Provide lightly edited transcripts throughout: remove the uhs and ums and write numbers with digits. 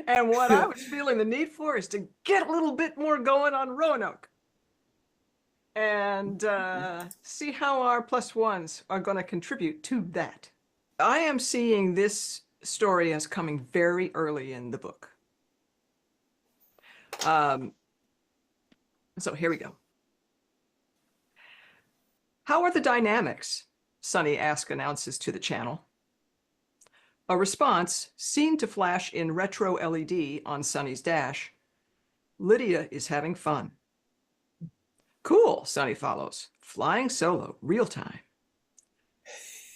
And what I was feeling the need for is to get a little bit more going on Roanoke. And see how our +1s are going to contribute to that. I am seeing this story as coming very early in the book. So here we go. How are the dynamics? Sunny Ask announces to the channel. A response, seen to flash in retro LED on Sunny's dash. Lydia is having fun. Cool, Sunny follows. Flying solo, real time.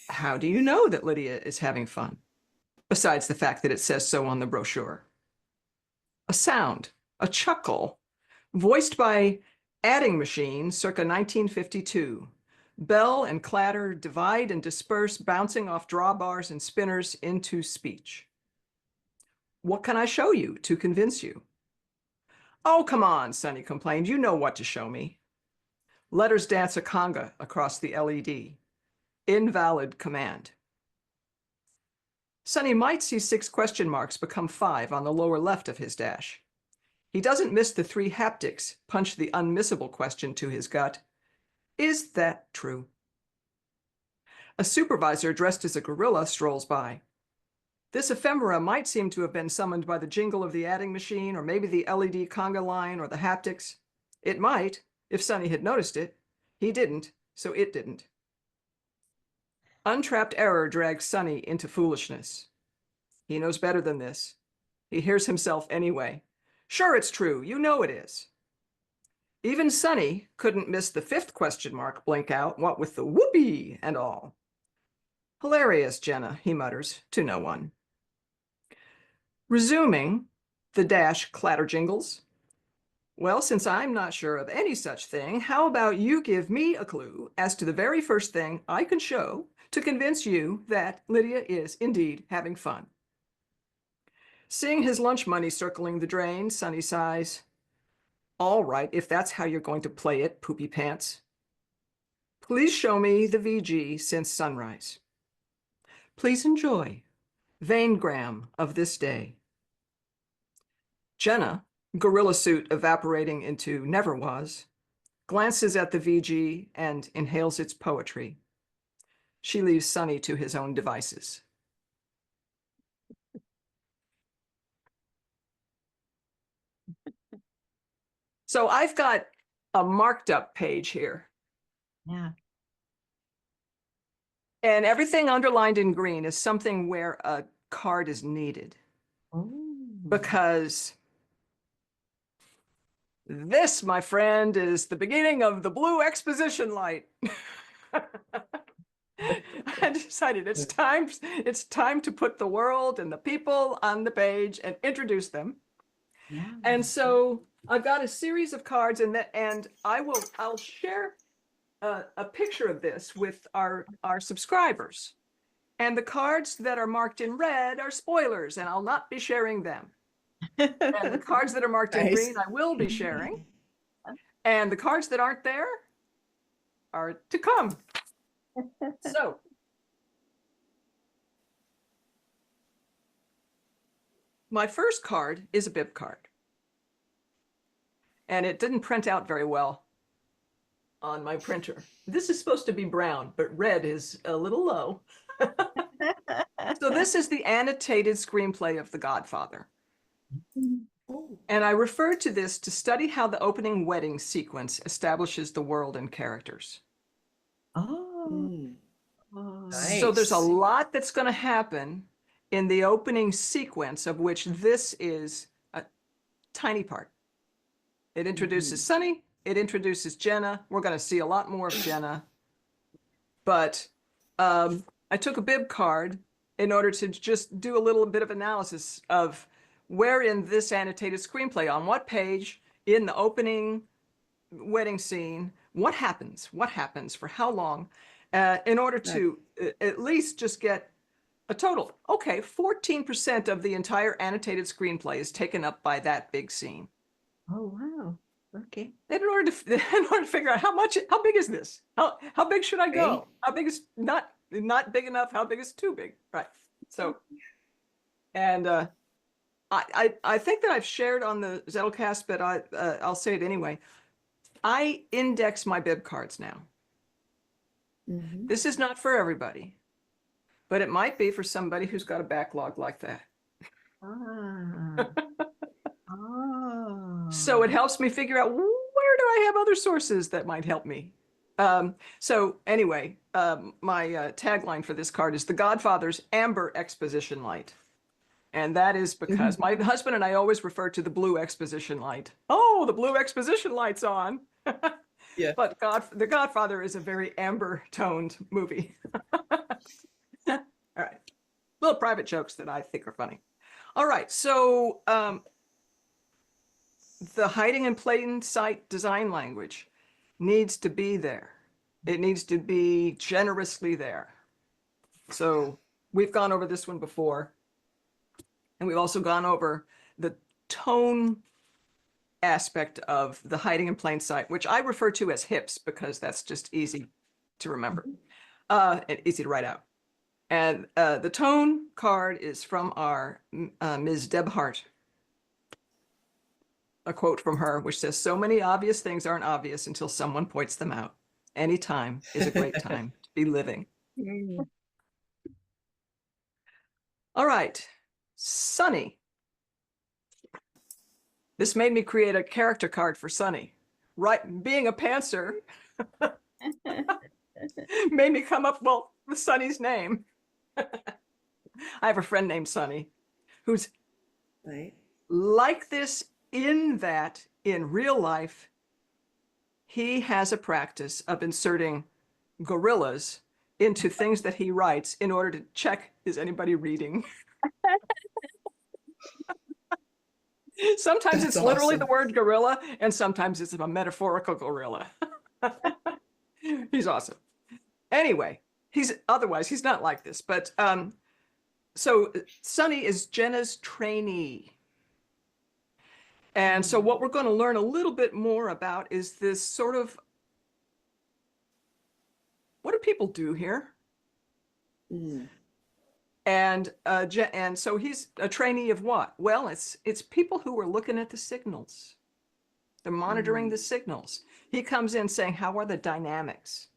How do you know that Lydia is having fun? Besides the fact that it says so on the brochure. A sound, a chuckle, voiced by Adding Machine circa 1952. Bell and clatter divide and disperse, bouncing off drawbars and spinners into speech. What can I show you to convince you? Oh, come on, Sunny complained. You know what to show me. Letters dance a conga across the LED. Invalid command. Sunny might see 6 question marks become 5 on the lower left of his dash. He doesn't miss the 3 haptics punch the unmissable question to his gut. Is that true? A supervisor dressed as a gorilla strolls by. This ephemera might seem to have been summoned by the jingle of the adding machine, or maybe the LED conga line or the haptics. It might, if Sunny had noticed it. He didn't, so it didn't. Untrapped error drags Sunny into foolishness. He knows better than this. He hears himself anyway. Sure, it's true. You know it is. Even Sunny couldn't miss the 5th question mark blink out, what with the whoopee and all. Hilarious, Jenna, he mutters to no one. Resuming, the dash clatter jingles. Well, since I'm not sure of any such thing, how about you give me a clue as to the very first thing I can show to convince you that Lydia is indeed having fun. Seeing his lunch money circling the drain, Sunny sighs. All right, if that's how you're going to play it, poopy pants. Please show me the VG since sunrise. Please enjoy. Vanegram of this day. Jenna, gorilla suit evaporating into never was, glances at the VG and inhales its poetry. She leaves Sunny to his own devices. So I've got a marked up page here. Yeah. And everything underlined in green is something where a card is needed. Oh. Because this, my friend, is the beginning of the blue exposition light. I decided it's time to put the world and the people on the page and introduce them. Yeah. And so I've got a series of cards, and I'll share a picture of this with our subscribers. And the cards that are marked in red are spoilers, and I'll not be sharing them. And the cards that are marked in green, I will be sharing. And the cards that aren't there are to come. So, my first card is a bib card. And it didn't print out very well on my printer. This is supposed to be brown, but red is a little low. So this is the annotated screenplay of The Godfather. And I refer to this to study how the opening wedding sequence establishes the world and characters. Oh. Nice. So there's a lot that's going to happen in the opening sequence, of which this is a tiny part. It introduces Sunny, it introduces Jenna. We're going to see a lot more of Jenna. But I took a bib card in order to just do a little bit of analysis of where in this annotated screenplay, on what page, in the opening wedding scene, what happens, for how long, in order to at least just get a total. Okay, 14% of the entire annotated screenplay is taken up by that big scene. Oh, wow. Okay. In order to figure out how big is this? How big should I go? How big is not big enough? How big is too big? Right. So, and I think that I've shared on the Zettelcast, but I'll say it anyway. I index my bib cards now. Mhm. This is not for everybody, but it might be for somebody who's got a backlog like that. Ah. So it Oh. helps me figure out, where do I have other sources that might help me? So anyway, my tagline for this card is The Godfather's Amber Exposition Light. And that is because my husband and I always refer to the blue exposition light. Oh, the blue exposition light's on. Yeah. But The Godfather is a very amber toned movie. All right. Little private jokes that I think are funny. All right. So the hiding in plain sight design language needs to be there. It needs to be generously there. So we've gone over this one before. And we've also gone over the tone aspect of the hiding in plain sight, which I refer to as hips because that's just easy to remember and easy to write out. And the tone card is from our Ms. Deb Hart. A quote from her, which says, "So many obvious things aren't obvious until someone points them out. Any time is a great time to be living." Mm. All right, Sunny. This made me create a character card for Sunny. Right, being a pantser made me come up, with Sunny's name. I have a friend named Sunny who's Right. like this in that in real life, he has a practice of inserting gorillas into things that he writes in order to check, is anybody reading? Sometimes That's it's literally awesome. the word gorilla, and sometimes it's a metaphorical gorilla. He's awesome. Anyway, he's not like this, but so Sunny is Jenna's trainee. And so what we're going to learn a little bit more about is this sort of, what do people do here? Mm. And so he's a trainee of what? Well, it's people who are looking at the signals. They're monitoring the signals. He comes in saying, "How are the dynamics?"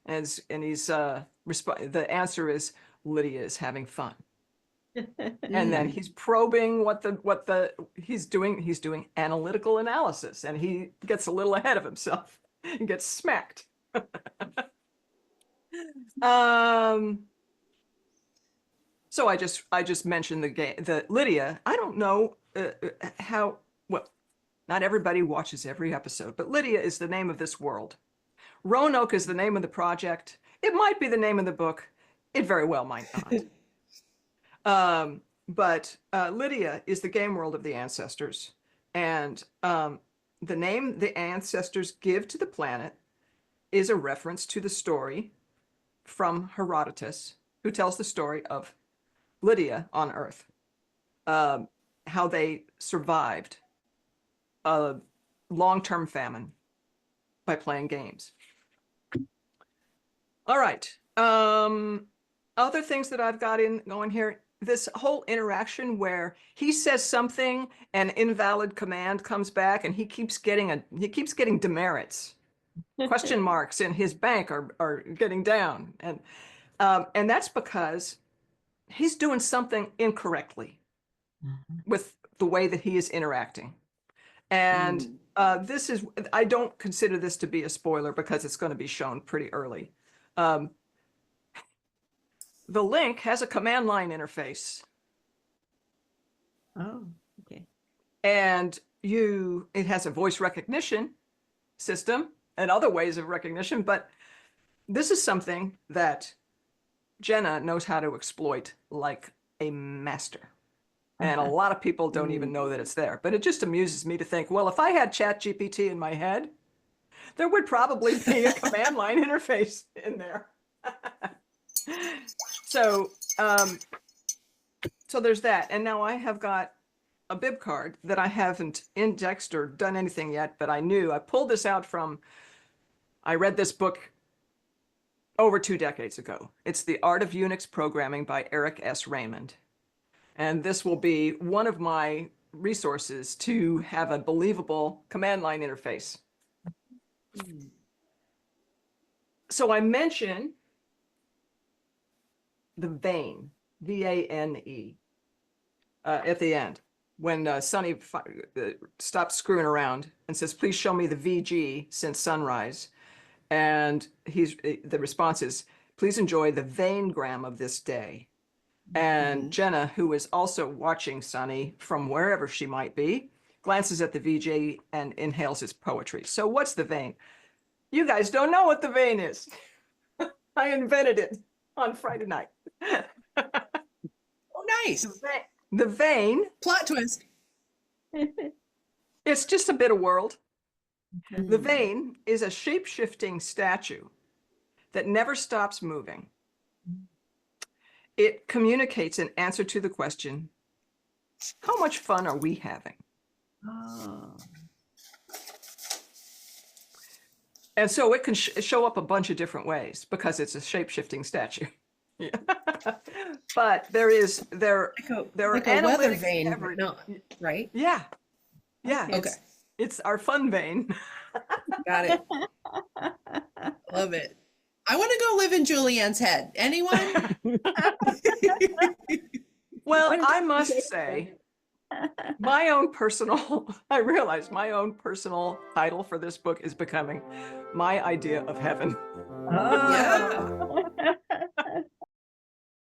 And he's the answer is, "Lydia is having fun." And then he's probing he's doing analytical analysis, and he gets a little ahead of himself and gets smacked. So I just mentioned the Lydia. I don't know not everybody watches every episode, but Lydia is the name of this world. Roanoke is the name of the project. It might be the name of the book. It very well might not. But Lydia is the game world of the ancestors. And the name the ancestors give to the planet is a reference to the story from Herodotus, who tells the story of Lydia on Earth, how they survived a long-term famine by playing games. All right. Other things that I've got going here, this whole interaction where he says something, an invalid command comes back, and he keeps getting demerits. Question marks in his bank are getting down. And that's because he's doing something incorrectly with the way that he is interacting. And I don't consider this to be a spoiler because it's going to be shown pretty early. The link has a command line interface. Oh, okay. And it has a voice recognition system and other ways of recognition, but this is something that Jenna knows how to exploit like a master. And a lot of people don't even know that it's there, but it just amuses me to think, well, if I had ChatGPT in my head, there would probably be a command line interface in there. So there's that. And now I have got a bib card that I haven't indexed or done anything yet, but I pulled this out I read this book over 2 decades ago. It's The Art of Unix Programming by Eric S. Raymond. And this will be one of my resources to have a believable command line interface. Mm. So I mentioned the Vane, V-A-N-E, at the end, when Sonny stops screwing around and says, please show me the VG since sunrise. And the response is, please enjoy the Vanegram of this day. And Jenna, who is also watching Sonny from wherever she might be, glances at the VG and inhales his poetry. So what's the Vane? You guys don't know what the Vane is. I invented it on Friday night. Oh, nice. The Vane, Plot twist. it's just a bit of world. The Mm. Vane is a shape-shifting statue that never stops moving. It communicates an answer to the question, how much fun are we having? Oh. And so it can show up a bunch of different ways because it's a shape-shifting statue. Yeah. But there are Like a weather analytics vane, every- no, right? Yeah. Yeah. Okay. It's our fun vein. Got it. Love it. I want to go live in Julianne's head. Anyone? Well, What is I it? must say, my own personal, I realize my own personal title for this book is becoming My Idea of Heaven. Oh.